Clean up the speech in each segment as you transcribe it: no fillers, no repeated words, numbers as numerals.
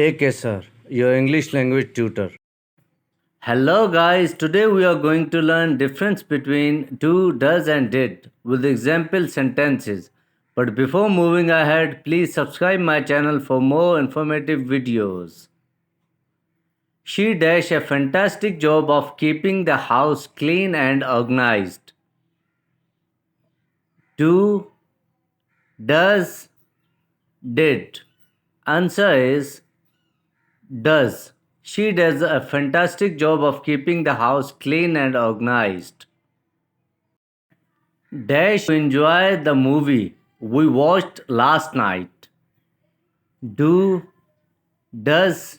AK sir, your English language tutor. Hello guys, today we are going to learn difference between do, does and did with example sentences. But before moving ahead, please subscribe my channel for more informative videos. She dash a fantastic job of keeping the house clean and organized. Do, does, did. Answer is does. She does a fantastic job of keeping the house clean and organized. Dash you enjoy the movie we watched last night. Do, does,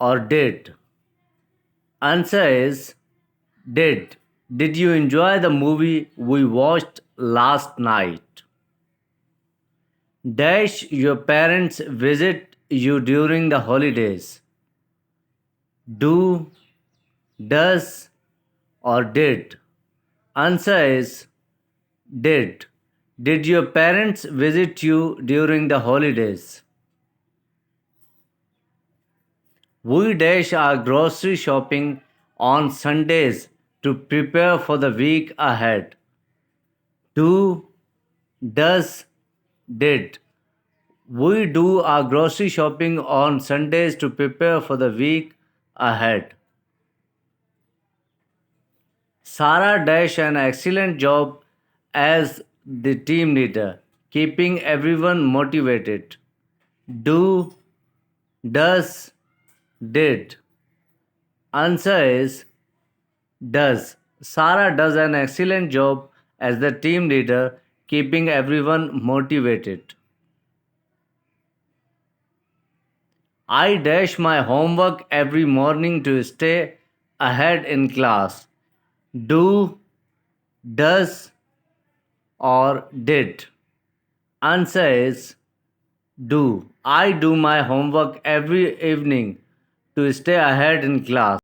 or did? Answer is did. Did you enjoy the movie we watched last night? Dash your parents visit you during the holidays. Do, does, or did? Answer is did. Did your parents visit you during the holidays? We dash our grocery shopping on Sundays to prepare for the week ahead. Do, does, did. We do our grocery shopping on Sundays to prepare for the week ahead. Sarah dash an excellent job as the team leader, keeping everyone motivated. Do, does, did. Answer is does. Sarah does an excellent job as the team leader, keeping everyone motivated. I dash my homework every morning to stay ahead in class. Do, does, or did? Answer is do. I do my homework every evening to stay ahead in class.